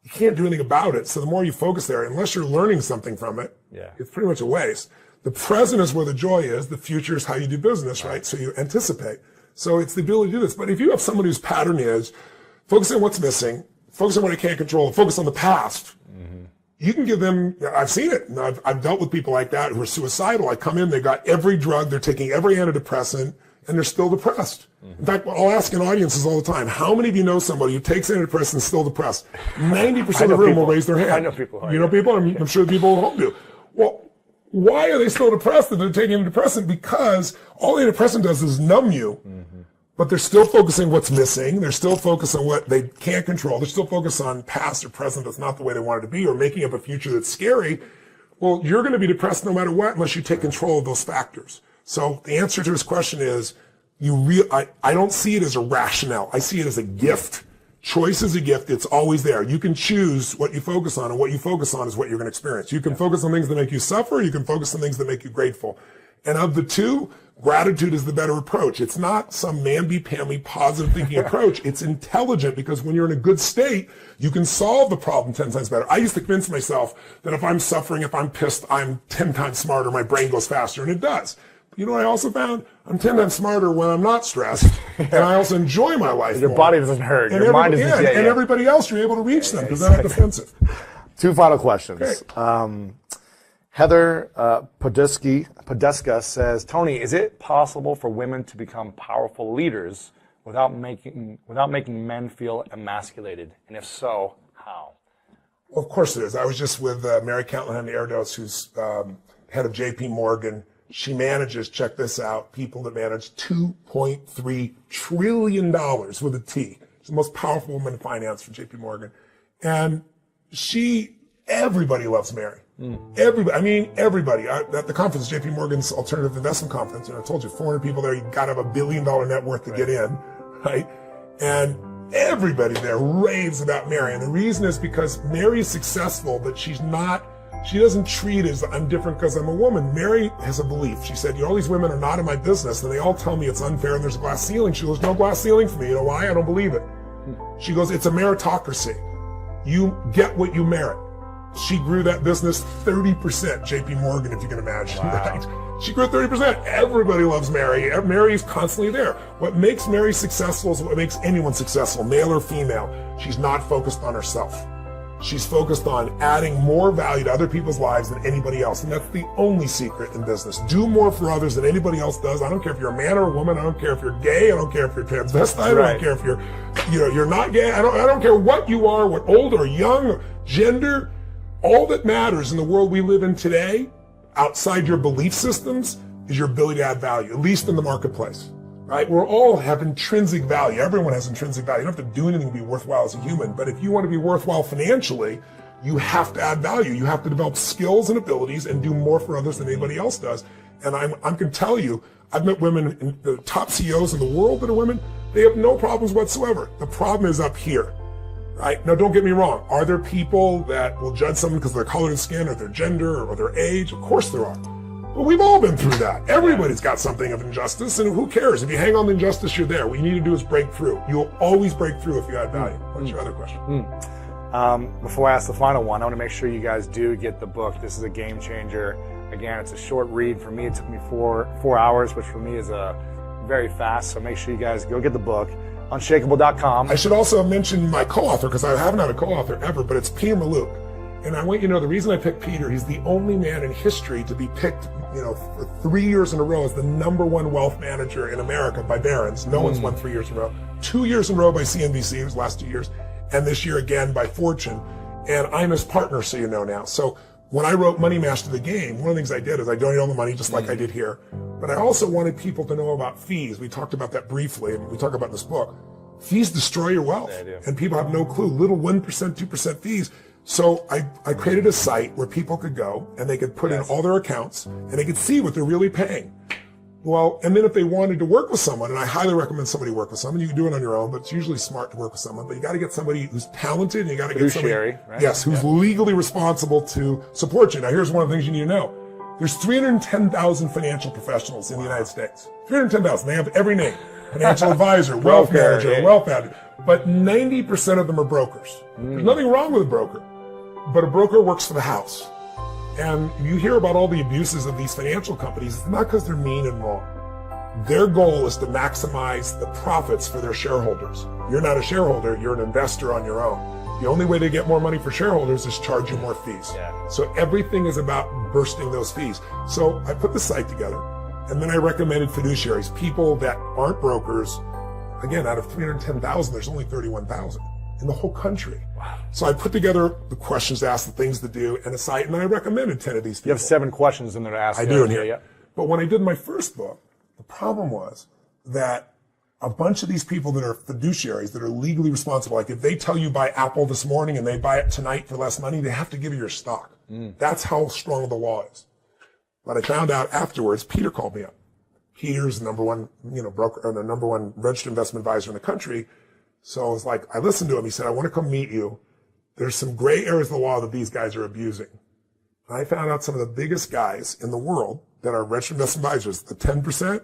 you can't do anything about it. So the more you focus there, unless you're learning something from it, it's pretty much a waste. The present is where the joy is. The future is how you do business, right? So you anticipate. So it's the ability to do this. But if you have someone whose pattern is focus on what's missing, focus on what you can't control, focus on the past. You can give them, I've seen it. I've dealt with people like that who are suicidal. I come in, they got every drug, they're taking every antidepressant, and they're still depressed. In fact, I'll ask in audiences all the time, how many of you know somebody who takes antidepressants and still depressed? 90% of the room will raise their hand. I know people. You know people? I'm sure the people at home do. Well, why are they still depressed if they're taking antidepressant? Because all antidepressant does is numb you. But they're still focusing what's missing. They're still focused on what they can't control. They're still focused on past or present that's not the way they want it to be, or making up a future that's scary. Well, you're going to be depressed no matter what unless you take control of those factors. So the answer to this question is, I don't see it as a rationale. I see it as a gift. Choice is a gift. It's always there. You can choose what you focus on, and what you focus on is what you're going to experience. You can focus on things that make you suffer. You can focus on things that make you grateful. And of the two, gratitude is the better approach. It's not some mamby-pamby positive thinking approach. It's intelligent, because when you're in a good state, you can solve the problem 10 times better. I used to convince myself that if I'm suffering, if I'm pissed, I'm 10 times smarter, my brain goes faster, and it does. But you know what I also found? I'm 10 times smarter when I'm not stressed, and I also enjoy my life Your more. body doesn't hurt. Your mind is and everybody else, you're able to reach them, because they're not defensive. 2 final questions. Heather Podeska says, Tony, is it possible for women to become powerful leaders without making men feel emasculated? And if so, how? Well, of course it is. I was just with Mary Callahan Erdos, who's head of JP Morgan. She manages, check this out, people that manage $2.3 trillion with a T. She's the most powerful woman in finance for JP Morgan. And everybody loves Mary. Everybody. At the conference, JP Morgan's Alternative Investment Conference, I told you, 400 people there, you gotta have $1 billion net worth to get in, right? And everybody there raves about Mary. And the reason is because Mary's successful, but she doesn't treat as I'm different because I'm a woman. Mary has a belief. She said, all these women are not in my business, and they all tell me it's unfair and there's a glass ceiling. She goes, no glass ceiling for me. You know why? I don't believe it. She goes, it's a meritocracy. You get what you merit. She grew that business 30%, JP Morgan, if you can imagine. Wow. Right? She grew 30%. Everybody loves Mary. Mary's constantly there. What makes Mary successful is what makes anyone successful, male or female. She's not focused on herself. She's focused on adding more value to other people's lives than anybody else. And that's the only secret in business. Do more for others than anybody else does. I don't care if you're a man or a woman. I don't care if you're gay. I don't care if you're transvestite. Right. I don't care if you're not gay. I don't care what you are, what old or young, gender. All that matters in the world we live in today, outside your belief systems, is your ability to add value, at least in the marketplace. Right? We all have intrinsic value. Everyone has intrinsic value. You don't have to do anything to be worthwhile as a human. But if you want to be worthwhile financially, you have to add value. You have to develop skills and abilities and do more for others than anybody else does. And I can tell you, I've met women, the top CEOs in the world that are women. They have no problems whatsoever. The problem is up here. Right? Now, don't get me wrong. Are there people that will judge someone because of their color of skin or their gender or their age? Of course there are. But we've all been through that. Everybody's got something of injustice, and who cares? If you hang on to injustice, you're there. What you need to do is break through. You'll always break through if you add value. What's your other question? Before I ask the final one, I want to make sure you guys do get the book. This is a game changer. Again, it's a short read. For me, it took me four hours, which for me is very fast. So make sure you guys go get the book. Unshakable.com. I should also mention my co-author, because I haven't had a co-author ever, but it's Peter Mallouk. And I want you to know the reason I picked Peter, he's the only man in history to be picked, for 3 years in a row as the #1 wealth manager in America by Barron's. No one's won 3 years in a row. 2 years in a row by CNBC, it was the last 2 years. And this year again by Fortune. And I'm his partner, so you know now. So when I wrote Money Master the Game, one of the things I did is I donated all the money just like I did here. But I also wanted people to know about fees. We talked about that briefly, and we talk about in this book. Fees destroy your wealth. They do. And people have no clue. Little 1%, 2% fees. So I created a site where people could go and they could put in all their accounts and they could see what they're really paying. Well, and then if they wanted to work with someone, and I highly recommend somebody work with someone, you can do it on your own, but it's usually smart to work with someone, but you got to get somebody who's talented and you got to get somebody, right? Yes, who's legally responsible to support you. Now, here's one of the things you need to know. There's 310,000 financial professionals in the United States. 310,000. They have every name. Financial advisor, wealth manager, wealth manager. But 90% of them are brokers. There's nothing wrong with a broker. But a broker works for the house. And you hear about all the abuses of these financial companies. It's not because they're mean and wrong. Their goal is to maximize the profits for their shareholders. You're not a shareholder, you're an investor on your own. The only way to get more money for shareholders is charge you more fees. So everything is about bursting those fees. So I put the site together, and then I recommended fiduciaries, people that aren't brokers. Again, out of 310,000, there's only 31,000 in the whole country. Wow. So I put together the questions to ask, the things to do, and a site, and then I recommended 10 of these people. You have 7 questions in there to ask. I do in here. Yeah. But when I did my first book, the problem was that a bunch of these people that are fiduciaries, that are legally responsible, like if they tell you buy Apple this morning and they buy it tonight for less money, they have to give you your stock. That's how strong the law is. But I found out afterwards, Peter called me up. Peter's the #1, broker, or the #1 registered investment advisor in the country. So I was like, I listened to him. He said, I want to come meet you. There's some gray areas of the law that these guys are abusing. And I found out some of the biggest guys in the world that are registered investment advisors, the 10%,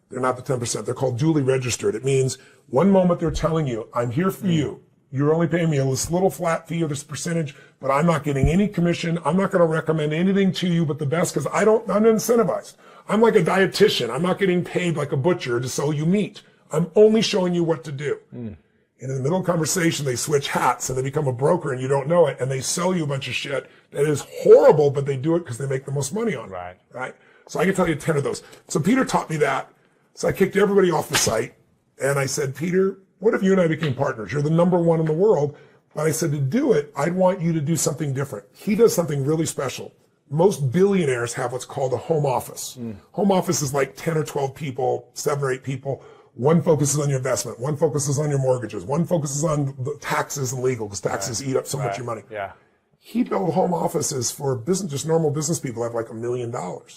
they're not the 10%. They're called duly registered. It means one moment they're telling you, I'm here for you. You're only paying me this little flat fee or this percentage, but I'm not getting any commission. I'm not going to recommend anything to you but the best because I'm incentivized. I'm like a dietitian. I'm not getting paid like a butcher to sell you meat. I'm only showing you what to do. And in the middle of the conversation, they switch hats and they become a broker and you don't know it. And they sell you a bunch of shit that is horrible, but they do it because they make the most money on it. Right? So I can tell you 10 of those. So Peter taught me that. So I kicked everybody off the site. And I said, Peter, what if you and I became partners? You're the number one in the world. But I said, to do it, I'd want you to do something different. He does something really special. Most billionaires have what's called a home office. Home office is like 10 or 12 people, 7 or 8 people. One focuses on your investment. One focuses on your mortgages. One focuses on the taxes and legal, because taxes eat up so much of your money. Yeah. He built home offices for business, just normal business people have like $1 million. Right.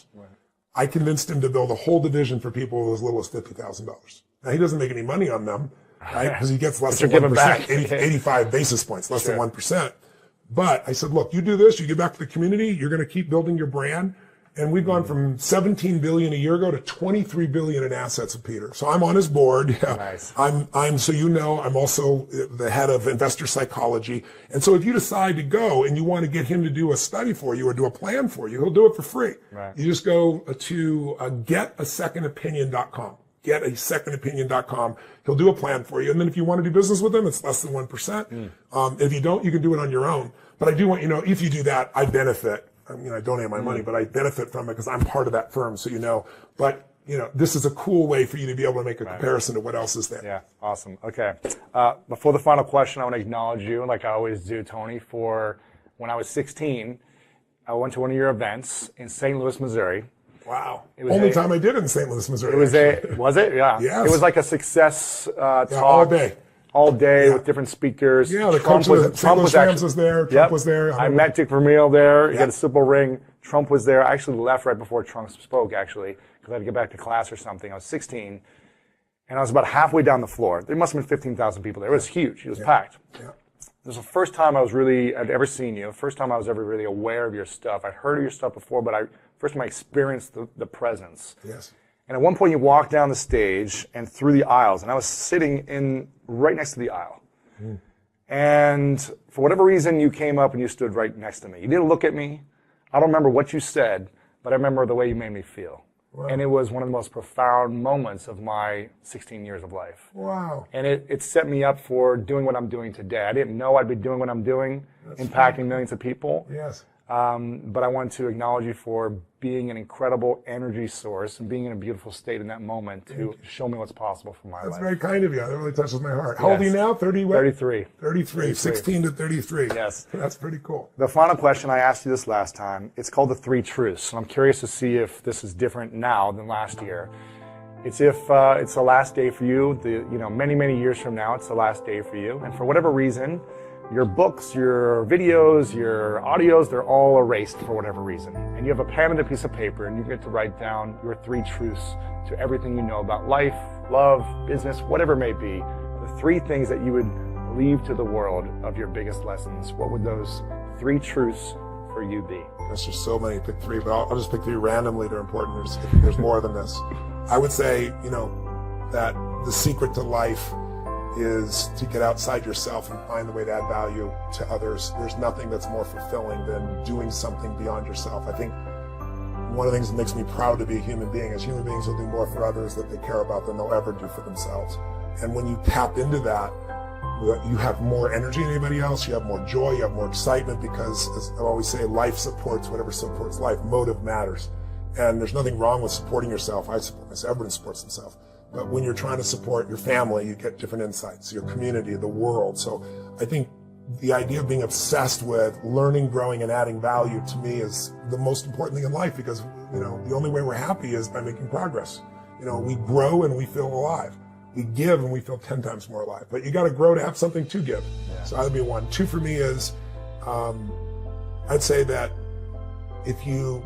I convinced him to build a whole division for people as little as $50,000. Now, he doesn't make any money on them, right? Because he gets less than 1%, 85 basis points, less than 1%. But I said, look, you do this, you give back to the community, you're going to keep building your brand. And we've gone from 17 billion a year ago to 23 billion in assets of Peter. So I'm on his board. Nice. I'm so you know, I'm also the head of investor psychology. And so if you decide to go and you want to get him to do a study for you or do a plan for you, he'll do it for free. Right. You just go to getasecondopinion.com. Getasecondopinion.com. He'll do a plan for you. And then if you want to do business with him, it's less than 1%. If you don't, you can do it on your own. But I do want you to know, if you do that, I benefit. I mean, I donate my money, but I benefit from it because I'm part of that firm, so you know. But, you know, this is a cool way for you to be able to make a comparison to what else is there. Yeah, awesome. Okay. Before the final question, I want to acknowledge you, like I always do, Tony, for when I was 16, I went to one of your events in St. Louis, Missouri. Wow. Only time I did it in St. Louis, Missouri. Was it? Yeah. Yes. It was like a success talk. All day. All day with different speakers. Yeah, the Trump was there. Trump was there. I met Dick Vermeil there. He had a Super Ring. Trump was there. I actually left right before Trump spoke, actually, because I had to get back to class or something. I was 16, and I was about halfway down the floor. There must have been 15,000 people there. It was huge. It was packed. Yeah. It was the first time I'd ever seen you. The first time I was ever really aware of your stuff. I'd heard of your stuff before, but first time I experienced the presence. Yes. And at one point you walked down the stage and through the aisles, and I was sitting right next to the aisle. And for whatever reason, you came up and you stood right next to me. You didn't look at me. I don't remember what you said, but I remember the way you made me feel. Wow. And it was one of the most profound moments of my 16 years of life. Wow. And it set me up for doing what I'm doing today. I didn't know I'd be doing what I'm doing, impacting millions of people. Yes. But I want to acknowledge you for being an incredible energy source and being in a beautiful state in that moment to show me what's possible for my life. That's very kind of you. That really touches my heart. How old are you now? 30 what? 33. 33. 16 to 33. Yes. That's pretty cool. The final question, I asked you this last time. It's called the 3 truths. And I'm curious to see if this is different now than last year. It's if it's the last day for you, many, many years from now, it's the last day for you. And for whatever reason, your books, your videos, your audios, they're all erased for whatever reason. And you have a pen and a piece of paper, and you get to write down your 3 truths to everything you know about life, love, business, whatever it may be. The 3 things that you would leave to the world of your biggest lessons. What would those 3 truths for you be? There's just so many. Pick 3, but I'll just pick 3 randomly. They're important. There's more than this. I would say, that the secret to life is to get outside yourself and find the way to add value to others. There's nothing that's more fulfilling than doing something beyond yourself. I think one of the things that makes me proud to be a human being is human beings will do more for others that they care about than they'll ever do for themselves. And when you tap into that, you have more energy than anybody else, you have more joy, you have more excitement, because as I always say, life supports whatever supports life. Motive matters. And there's nothing wrong with supporting yourself. I support myself. Everyone supports themselves. But when you're trying to support your family, you get different insights, your community, the world. So I think the idea of being obsessed with learning, growing, and adding value to me is the most important thing in life, because, the only way we're happy is by making progress. We grow and we feel alive. We give and we feel 10 times more alive. But you got to grow to have something to give. Yeah. So that'd be 1. 2 for me is, I'd say that if you're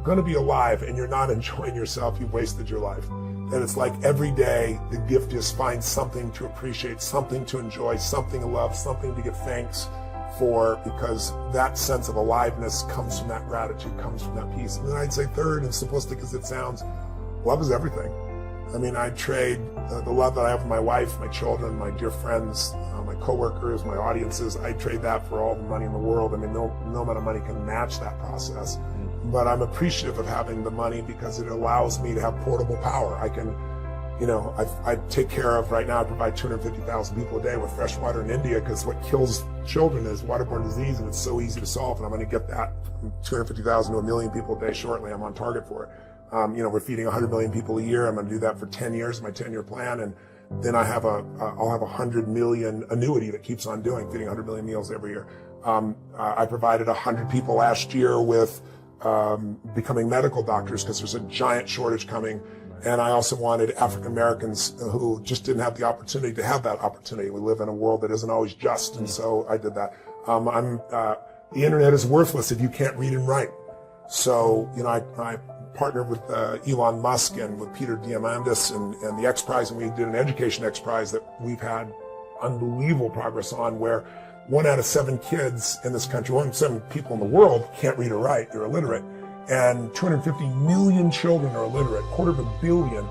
going to be alive and you're not enjoying yourself, you've wasted your life. And it's like every day, the gift is find something to appreciate, something to enjoy, something to love, something to give thanks for, because that sense of aliveness comes from that gratitude, comes from that peace. And then I'd say 3rd, and simplistic as it sounds, love is everything. I mean, I'd trade the love that I have for my wife, my children, my dear friends, my coworkers, my audiences. I'd trade that for all the money in the world. I mean, no amount of money can match that process. But I'm appreciative of having the money because it allows me to have portable power. I can, I take care of, right now, I provide 250,000 people a day with fresh water in India, because what kills children is waterborne disease, and it's so easy to solve. And I'm going to get that from 250,000 to 1 million people a day shortly. I'm on target for it. We're feeding 100 million people a year. I'm going to do that for 10 years, my 10-year plan. And then I'll have a 100 million annuity that keeps on doing, feeding 100 million meals every year. I provided 100 people last year with becoming medical doctors because there's a giant shortage coming. And I also wanted African Americans who just didn't have the opportunity to have that opportunity. We live in a world that isn't always just, and so I did that. The internet is worthless if you can't read and write. So, I partnered with Elon Musk and with Peter Diamandis and the X Prize, and we did an education X Prize that we've had unbelievable progress on, where 1 out of 7 kids in this country, 1 out of 7 people in the world can't read or write, they're illiterate. And 250 million children are illiterate, 250 million.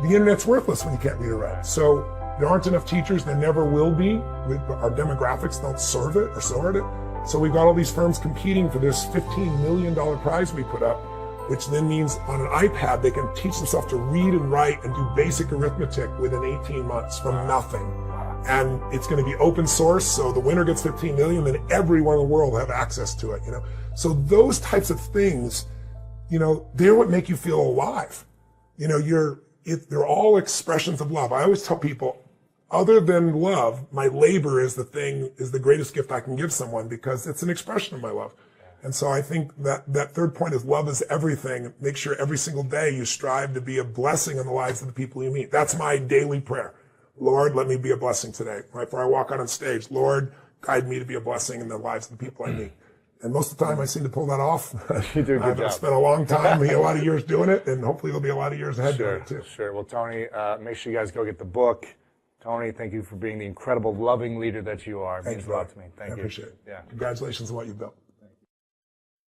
The internet's worthless when you can't read or write. So there aren't enough teachers, there never will be. Our demographics don't serve it or support it. So we've got all these firms competing for this $15 million prize we put up, which then means on an iPad they can teach themselves to read and write and do basic arithmetic within 18 months from nothing. And it's going to be open source, so the winner gets 15 million, then everyone in the world will have access to it, So those types of things, they're what make you feel alive. They're all expressions of love. I always tell people, other than love, my labor is the greatest gift I can give someone, because it's an expression of my love. And so I think that third point is love is everything. Make sure every single day you strive to be a blessing in the lives of the people you meet. That's my daily prayer. Lord, let me be a blessing today. Right before I walk out on stage, Lord, guide me to be a blessing in the lives of the people I meet. And most of the time I seem to pull that off. You do a good job. I've spent a long time, a lot of years doing it, and hopefully there'll be a lot of years ahead doing it too. Sure. Well, Tony, make sure you guys go get the book. Tony, thank you for being the incredible, loving leader that you are. It means a lot to me. Thank you. I appreciate it. Yeah. Congratulations on what you've built.